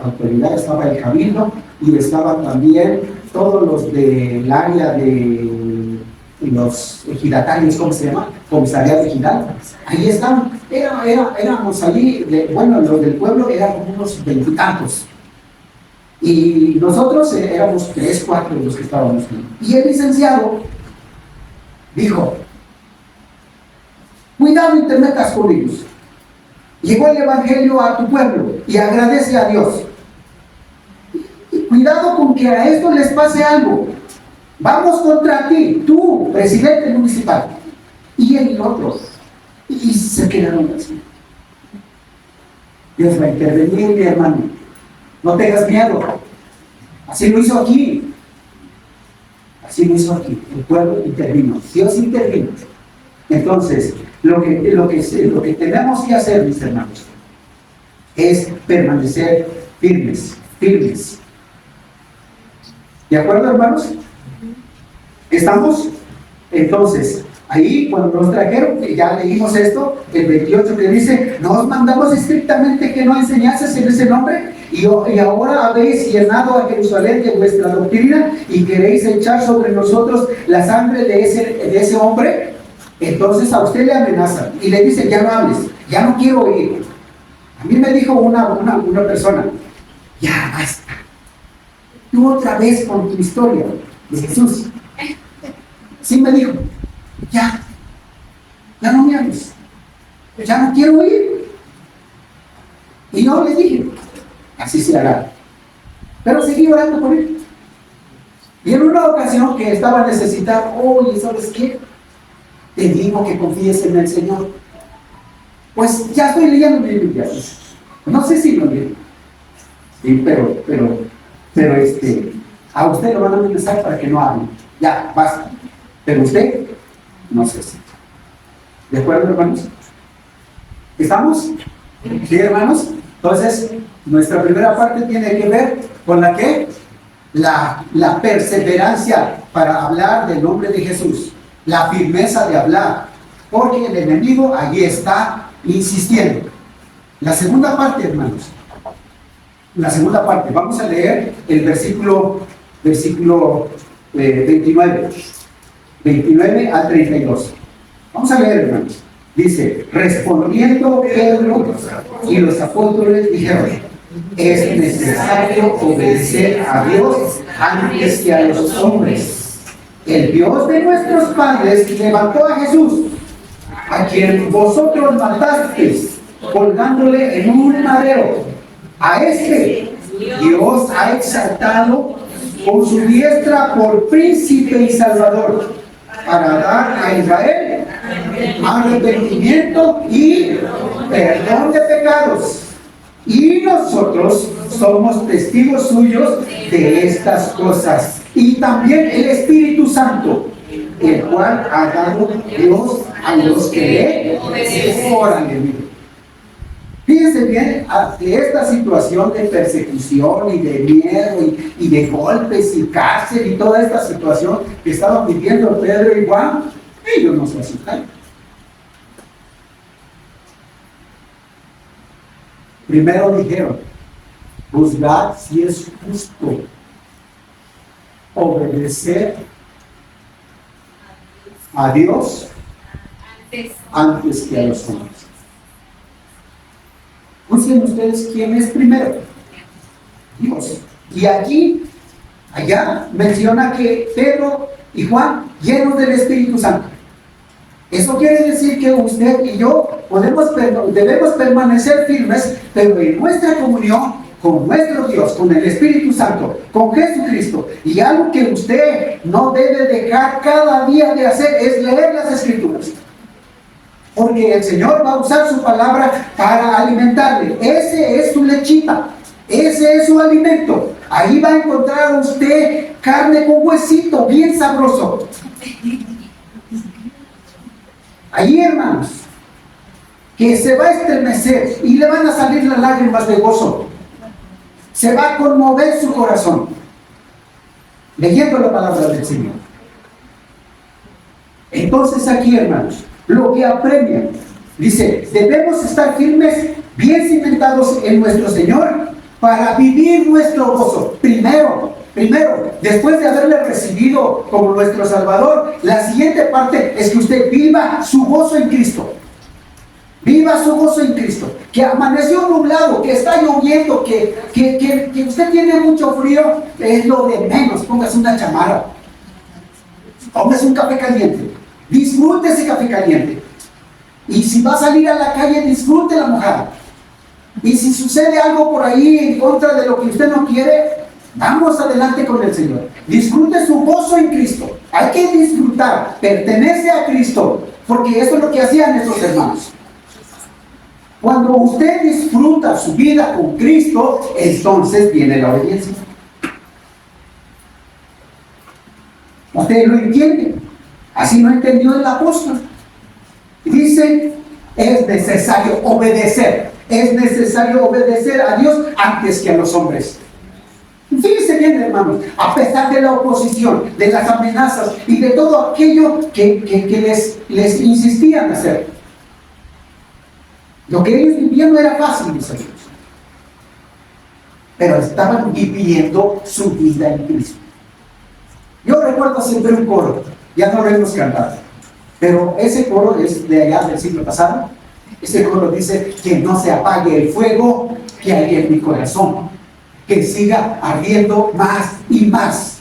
autoridad, estaba el cabildo y estaban también todos los del área de los ejidatarios, ¿cómo se llama? Comisariado ejidal. Ahí estaban, éramos allí, los del pueblo eran como unos 20 y tantos. Y nosotros éramos 3, 4 los que estábamos ahí. Y el licenciado dijo, cuidado y te metas con ellos. Llegó el evangelio a tu pueblo y agradece a Dios. Cuidado con que a esto les pase algo. Vamos contra ti, tú, presidente municipal, y el otro. Y se quedaron así. Dios va a intervenir, mi hermano. No tengas miedo. Así lo hizo aquí. El pueblo intervino. Dios intervino. Entonces, lo que tenemos que hacer, mis hermanos, es permanecer firmes. ¿De acuerdo, hermanos? ¿Estamos? Entonces, ahí cuando nos trajeron, que ya leímos esto, el 28 que dice, nos mandamos estrictamente que no enseñases en ese nombre, y ahora habéis llenado a Jerusalén de vuestra doctrina y queréis echar sobre nosotros la sangre de ese hombre. Entonces a usted le amenazan y le dicen, ya no hables, ya no quiero oír. A mí me dijo una persona, ya basta, tú otra vez con tu historia de Jesús. Sí me dijo, ya no me hables, ya no quiero oír. Y yo le dije, así se hará. Pero seguí orando por él. Y en una ocasión que estaba necesitado, oye, ¿sabes qué? Te digo que confíes en el Señor. Pues ya estoy leyendo mi Biblia. No sé si lo leo. Sí, pero a usted lo van a amenazar para que no hable. Ya, basta. Pero usted, no sé si. ¿De acuerdo, hermanos? ¿Estamos? ¿Sí, hermanos? Entonces, nuestra primera parte tiene que ver con la que la perseverancia para hablar del nombre de Jesús, la firmeza de hablar, porque el enemigo allí está insistiendo. La segunda parte, hermanos, vamos a leer el versículo 29 al 32. Vamos a leer, hermanos. Dice, respondiendo Pedro y los apóstoles dijeron, es necesario obedecer a Dios antes que a los hombres. El Dios de nuestros padres levantó a Jesús, a quien vosotros matasteis, colgándole en un madero. A este Dios ha exaltado con su diestra por príncipe y salvador, para dar a Israel arrepentimiento y perdón de pecados. Y nosotros somos testigos suyos de estas cosas. Y también el Espíritu Santo, el cual ha dado Dios a los que le oran. Fíjense bien de esta situación de persecución y de miedo y de golpes y cárcel y toda esta situación que estaban viviendo Pedro y Juan. Ellos no se asustaron. Primero dijeron, juzgad si es justo obedecer a Dios antes que a los hombres. Juzguen ustedes quién es primero. Dios. Y allá menciona que Pedro y Juan llenos del Espíritu Santo. Eso quiere decir que usted y yo debemos permanecer firmes, pero en nuestra comunión con nuestro Dios, con el Espíritu Santo, con Jesucristo. Y algo que usted no debe dejar cada día de hacer es leer las Escrituras. Porque el Señor va a usar su palabra para alimentarle. Ese es su lechita, ese es su alimento. Ahí va a encontrar usted carne con huesito, bien sabroso. Ahí, hermanos, que se va a estremecer y le van a salir las lágrimas de gozo. Se va a conmover su corazón leyendo la palabra del Señor. Entonces aquí, hermanos, lo que apremia, dice, debemos estar firmes, bien cimentados en nuestro Señor, para vivir nuestro gozo. Primero, después de haberle recibido como nuestro Salvador, la siguiente parte es que usted viva su gozo en Cristo. Viva su gozo en Cristo. Que amaneció nublado, que está lloviendo, que usted tiene mucho frío, es lo de menos. Póngase una chamarra, póngase un café caliente, disfrute ese café caliente. Y si va a salir a la calle, disfrute la mojada. Y si sucede algo por ahí en contra de lo que usted no quiere, vamos adelante con el Señor. Disfrute su gozo en Cristo. Hay que disfrutar, pertenece a Cristo, porque eso es lo que hacían nuestros hermanos. Cuando usted disfruta su vida con Cristo, entonces viene la obediencia. Usted lo entiende. Así lo entendió el apóstol. Dice, es necesario obedecer. Es necesario obedecer a Dios antes que a los hombres. Fíjense bien, hermanos, a pesar de la oposición, de las amenazas y de todo aquello que les insistían hacer, lo que ellos vivían no era fácil, mis amigos, pero estaban viviendo su vida en Cristo. Yo recuerdo siempre un coro, ya no lo hemos cantado, pero ese coro es de allá del siglo pasado. Ese coro dice: que no se apague el fuego que hay en mi corazón, que siga ardiendo más y más.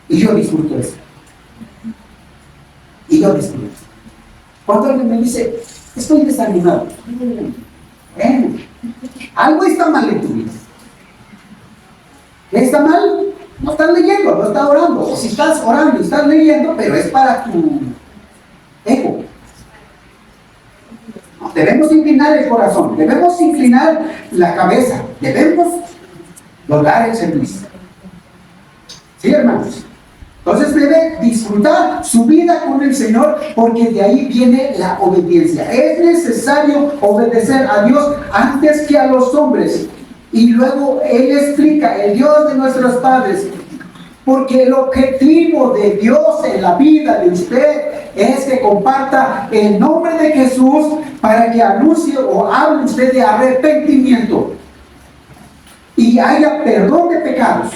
Y yo disfruto eso. Cuando alguien me dice: estoy desanimado, algo está mal en tu vida. ¿Qué está mal? No estás leyendo, no estás orando. O si estás orando y estás leyendo, pero es para tu ego. Debemos inclinar el corazón, debemos inclinar la cabeza, debemos doblar el servicio. ¿Sí, hermanos? Entonces debe disfrutar su vida con el Señor, porque de ahí viene la obediencia. Es necesario obedecer a Dios antes que a los hombres. Y luego Él explica, el Dios de nuestros padres, porque el objetivo de Dios en la vida de usted es que comparta el nombre de Jesús, para que anuncie o hable usted de arrepentimiento y haya perdón de pecados,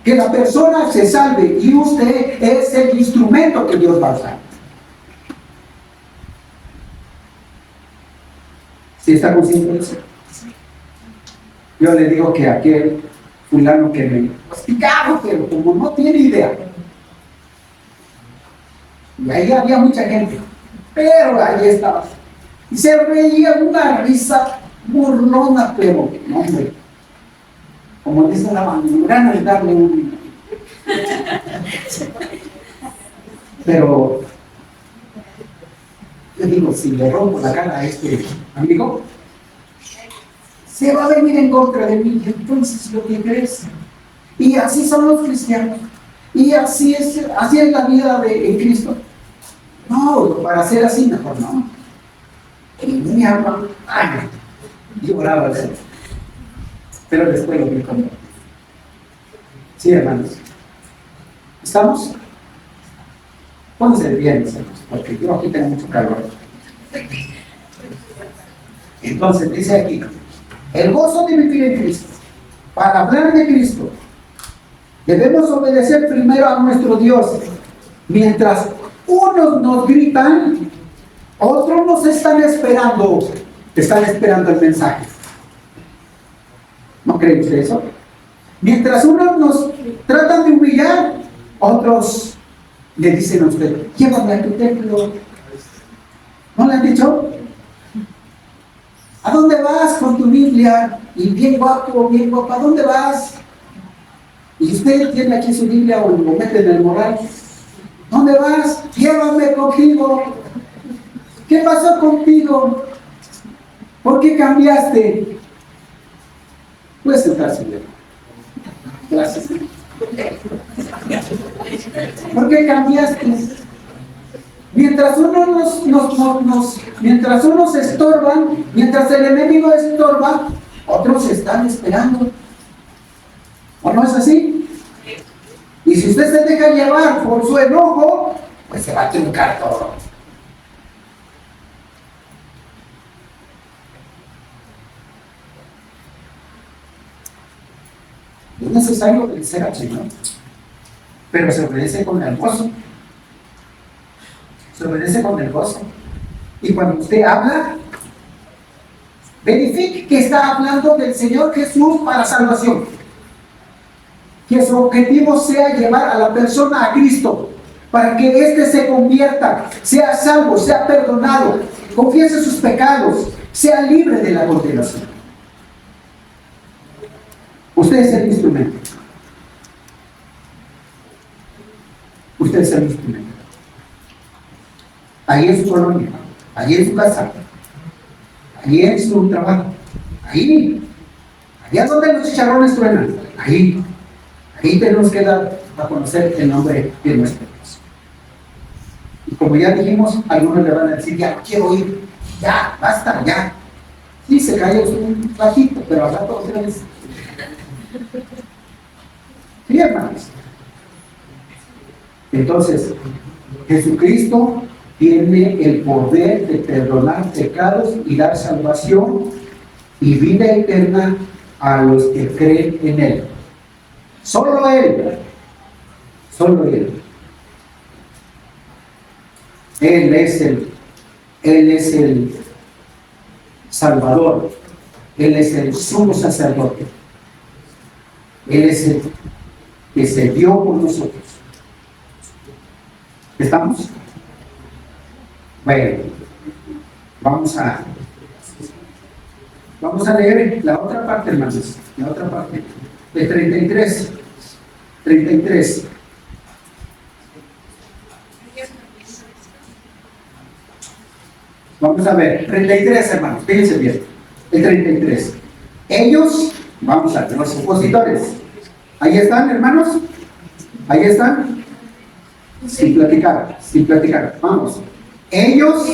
que la persona se salve, y usted es el instrumento que Dios va a usar. ¿Sí está consciente de eso? Yo le digo que aquel fulano que me explicaba, pero como no tiene idea, y ahí había mucha gente, pero ahí estaba, y se reía una risa burlona, pero no, hombre, como dice la bandera, es darle un... Pero yo digo, si le rompo la cara a este amigo, se va a venir en contra de mí. Entonces, ¿lo que crees? Y así son los cristianos, y así es la vida en Cristo. No, para ser así mejor no. Y mi alma, ay, lloraba, ¿verdad? Pero después lo vi como. Sí, hermanos, ¿estamos? Pónganse de bien, hermanos, porque yo aquí tengo mucho calor. Entonces dice aquí: el gozo de vivir en Cristo. Para hablar de Cristo, debemos obedecer primero a nuestro Dios. Mientras unos nos gritan, otros nos están esperando el mensaje. ¿No creen ustedes eso? Mientras unos nos tratan de humillar, otros le dicen a usted: llévame a tu templo. ¿No le han dicho? ¿A dónde vas con tu Biblia? Y bien guapo, bien guapa, ¿a dónde vas? Y usted tiene aquí su Biblia o lo mete en el morral. ¿Dónde vas? Llévame contigo. ¿Qué pasó contigo? ¿Por qué cambiaste? Puedes sentarse, bien. Gracias. ¿Por qué cambiaste? Mientras unos estorban, mientras el enemigo estorba, otros están esperando. ¿O no es así? Y si usted se deja llevar por su enojo, pues se va a truncar todo. Es necesario obedecer al Señor, pero se obedece con el gozo. Se obedece con el gozo. Y cuando usted habla, verifique que está hablando del Señor Jesús para salvación. Que su objetivo sea llevar a la persona a Cristo, para que éste se convierta, sea salvo, sea perdonado, confiese sus pecados, sea libre de la condenación. Usted es el instrumento. Usted es el instrumento. Ahí en su colonia, ahí en su casa, ahí en su trabajo, ahí es donde los chicharrones truenan, ahí tenemos que dar a conocer el nombre de nuestro Dios. como ya dijimos, algunos le van a decir, ya quiero ir, ya, basta, ya. Sí, se cayó un bajito, pero al rato otra vez. Sí, hermanos. Entonces, Jesucristo tiene el poder de perdonar pecados y dar salvación y vida eterna a los que creen en Él. Solo Él. Solo Él. Él es el Salvador. Él es el sumo sacerdote. Él es el que se dio por nosotros. ¿Estamos? Bueno, vamos a leer la otra parte, hermanos. La otra parte. De 33. 33. Vamos a ver, 33, hermanos, fíjense bien, el 33. Ellos, vamos a ver, los opositores. Ahí están, hermanos, ahí están. Sin platicar, vamos. Ellos,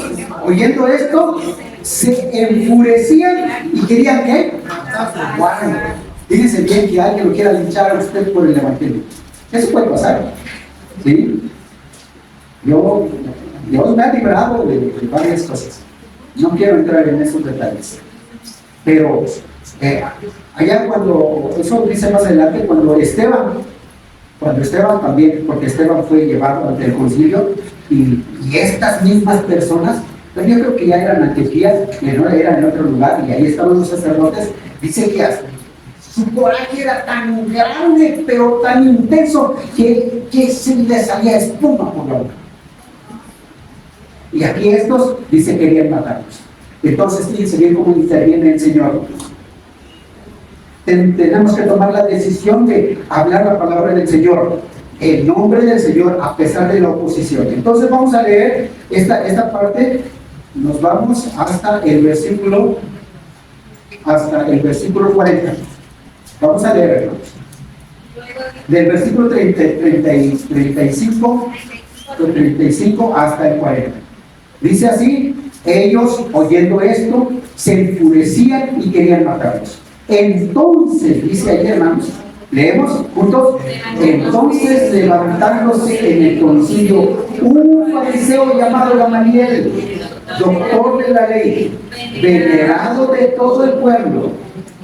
oyendo esto, se enfurecían y querían ¿qué? Bueno, fíjense bien que alguien lo quiera linchar a usted por el evangelio. Eso puede pasar, ¿sí? Dios me ha librado de varias cosas. No quiero entrar en esos detalles. Pero allá cuando, eso dice más adelante, cuando Esteban también, porque Esteban fue llevado ante el concilio, y estas mismas personas, pero yo creo que ya eran Antioquía, que no eran en otro lugar, y ahí estaban los sacerdotes, dice que su coraje era tan grande, pero tan intenso, que se le salía espuma por la boca. Y aquí estos, dice, querían matarlos. Entonces, fíjense bien cómo interviene el Señor. Tenemos que tomar la decisión de hablar la palabra del Señor, en nombre del Señor, a pesar de la oposición. Entonces, vamos a leer esta parte. Nos vamos hasta el versículo 40. Vamos a leer, hermanos. Del versículo 35 hasta el 40. Dice así: ellos, oyendo esto, se enfurecían y querían matarlos. Entonces, dice ahí, hermanos, leemos juntos. Entonces, levantándose en el concilio un fariseo llamado Gamaliel, doctor de la ley, venerado de todo el pueblo,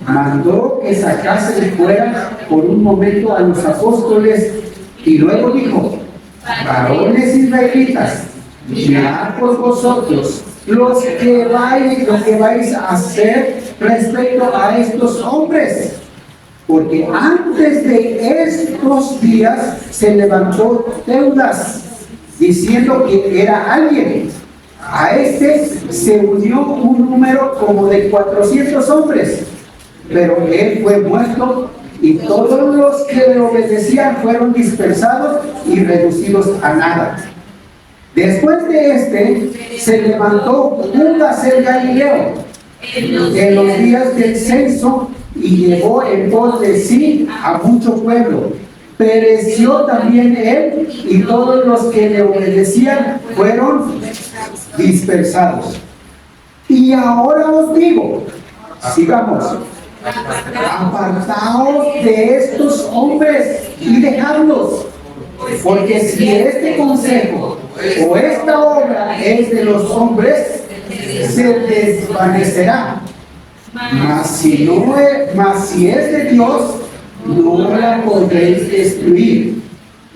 mandó que sacasen fuera por un momento a los apóstoles y luego dijo: varones israelitas, mirad por vosotros lo que vais a hacer respecto a estos hombres, porque antes de estos días se levantó Teudas diciendo que era alguien. A este se unió un número como de 400 hombres, pero él fue muerto y todos los que le obedecían fueron dispersados y reducidos a nada. Después de este, se levantó Judas el Galileo en los días del censo y llevó en pos de sí a mucho pueblo. Pereció también él y todos los que le obedecían fueron dispersados. Y ahora os digo, sigamos, apartaos de estos hombres y dejadlos, porque si este consejo o esta obra es de los hombres, se desvanecerá. Mas si es de Dios, no la podréis destruir.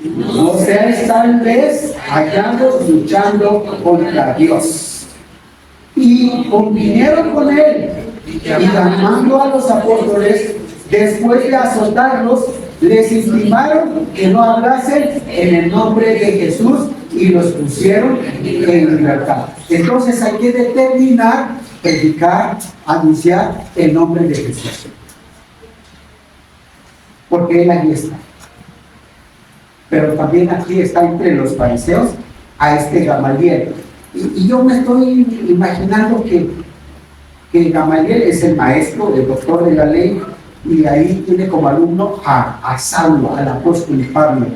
No seáis tal vez hallados luchando contra Dios. Y convinieron con él, y llamando a los apóstoles, después de azotarlos, les intimaron que no hablasen en el nombre de Jesús y los pusieron en libertad. Entonces hay que determinar, predicar, anunciar el nombre de Jesús, porque él ahí está. Pero también aquí está entre los fariseos a este Gamaliel. Y yo me estoy imaginando que Gamaliel es el maestro, el doctor de la ley, y ahí tiene como alumno a Saulo, al apóstol Pablo.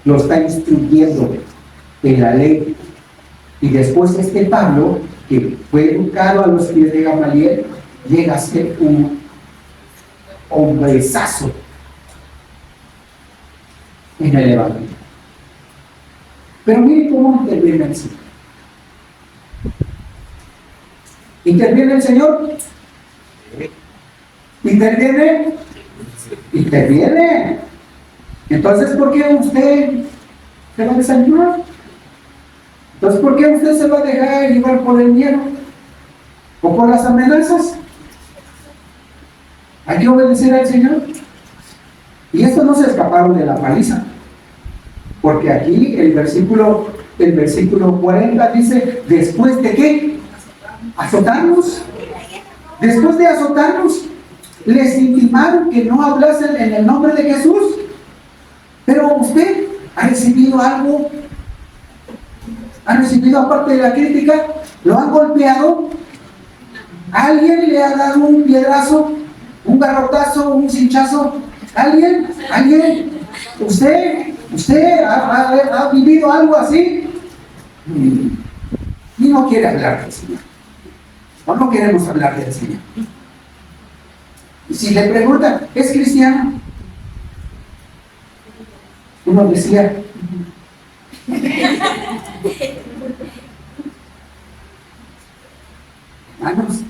Lo está instruyendo en la ley. Y después este Pablo, que fue educado a los pies de Gamaliel, llega a ser un hombrezazo en el Evangelio. Pero miren cómo interviene el Señor. ¿Interviene el Señor? ¿Interviene? Interviene. Entonces, ¿por qué usted se va a desanimar? Entonces, ¿por qué usted se va a dejar llevar por el miedo? ¿O por las amenazas? Hay que obedecer al Señor. Y estos no se escaparon de la paliza. Porque aquí el versículo 40 dice, ¿después de qué? Azotarnos. Después de azotarnos, les intimaron que no hablasen en el nombre de Jesús. Pero usted ha recibido algo. ¿Ha recibido aparte de la crítica? ¿Lo han golpeado? ¿Alguien le ha dado un piedrazo? ¿Un garrotazo? ¿Un cinchazo? ¿Alguien? ¿Usted ha vivido algo así? Y no quiere hablar del Señor. O no queremos hablar del Señor. Y si le preguntan, ¿es cristiano? Uno decía, hermanos,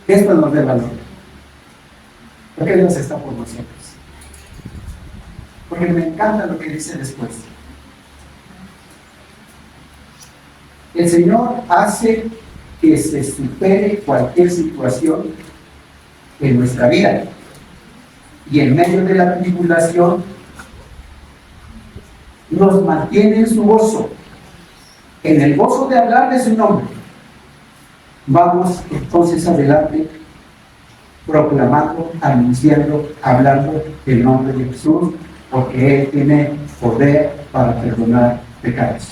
esto nos dé valor. Porque Dios está por nosotros. Porque me encanta lo que dice después. El Señor hace que se supere cualquier situación en nuestra vida. Y en medio de la tribulación nos mantiene en su gozo, en el gozo de hablar de su nombre. Vamos entonces adelante, proclamando, anunciando, hablando el nombre de Jesús, porque Él tiene poder para perdonar pecados.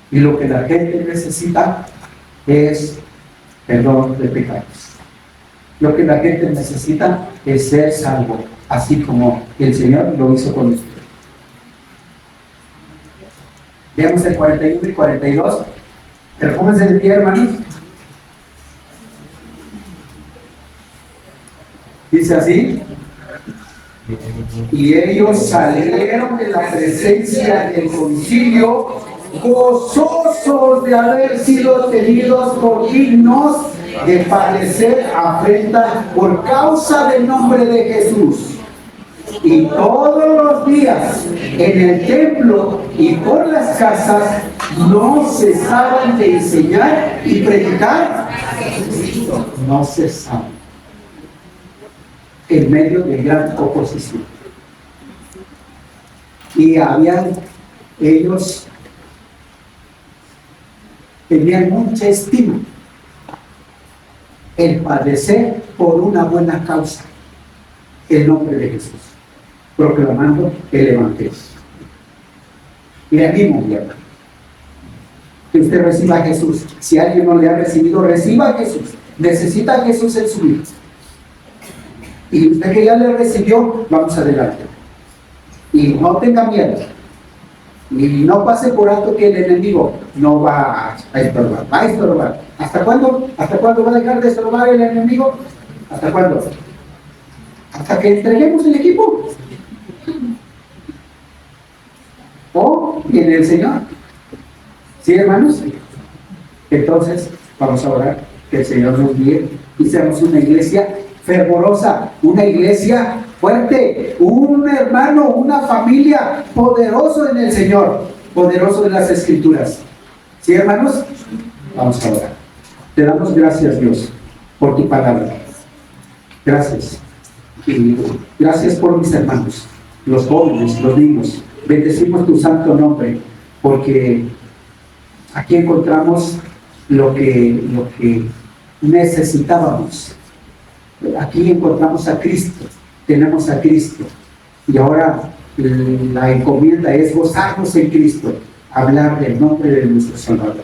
Y lo que la gente necesita es perdón de pecados. Lo que la gente necesita es ser salvo, así como el Señor lo hizo con usted. Veamos el 41 y 42. Pero pónganse de pie, hermanos. Dice así: y ellos salieron de la presencia del concilio gozosos de haber sido tenidos por dignos de padecer afrenta por causa del nombre de Jesús. Y todos los días en el templo y por las casas no cesaban de enseñar y predicar. No cesaban. En medio de gran oposición. Y ellos tenían mucha estima el padecer por una buena causa, el nombre de Jesús, proclamando el Evangelio. Y le animo, mi hermano, que usted reciba a Jesús. Si alguien no le ha recibido, reciba a Jesús. Necesita a Jesús en su vida. Y usted que ya le recibió, vamos adelante. Y no tenga miedo. Y no pase por alto que el enemigo no va a estorbar. Va a estorbar. ¿Hasta cuándo? ¿Hasta cuándo va a dejar de estorbar el enemigo? ¿Hasta cuándo? Hasta que entreguemos el equipo. O viene el Señor. ¿Sí, hermanos? Entonces, vamos a orar que el Señor nos guíe y seamos una iglesia fervorosa, una iglesia fuerte, un hermano, una familia poderoso en el Señor, poderoso en las Escrituras. ¿Sí, hermanos? Vamos a orar. Te damos gracias, Dios, por tu palabra. Gracias. Y gracias por mis hermanos, los jóvenes, los niños. Bendecimos tu santo nombre, porque aquí encontramos lo que necesitábamos. Aquí encontramos a Cristo, tenemos a Cristo. Y ahora la encomienda es gozarnos en Cristo, hablar del nombre de nuestro Salvador.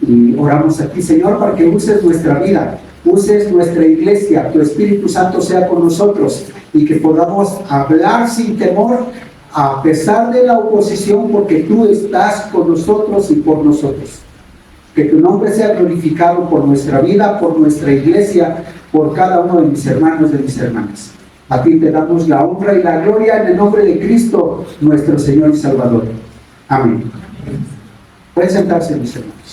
Y oramos a ti, Señor, para que uses nuestra vida, uses nuestra iglesia, tu Espíritu Santo sea con nosotros y que podamos hablar sin temor a pesar de la oposición, porque tú estás con nosotros y por nosotros. Que tu nombre sea glorificado por nuestra vida, por nuestra iglesia, por cada uno de mis hermanos, de mis hermanas. A ti te damos la honra y la gloria en el nombre de Cristo, nuestro Señor y Salvador. Amén. Pueden sentarse, mis hermanos.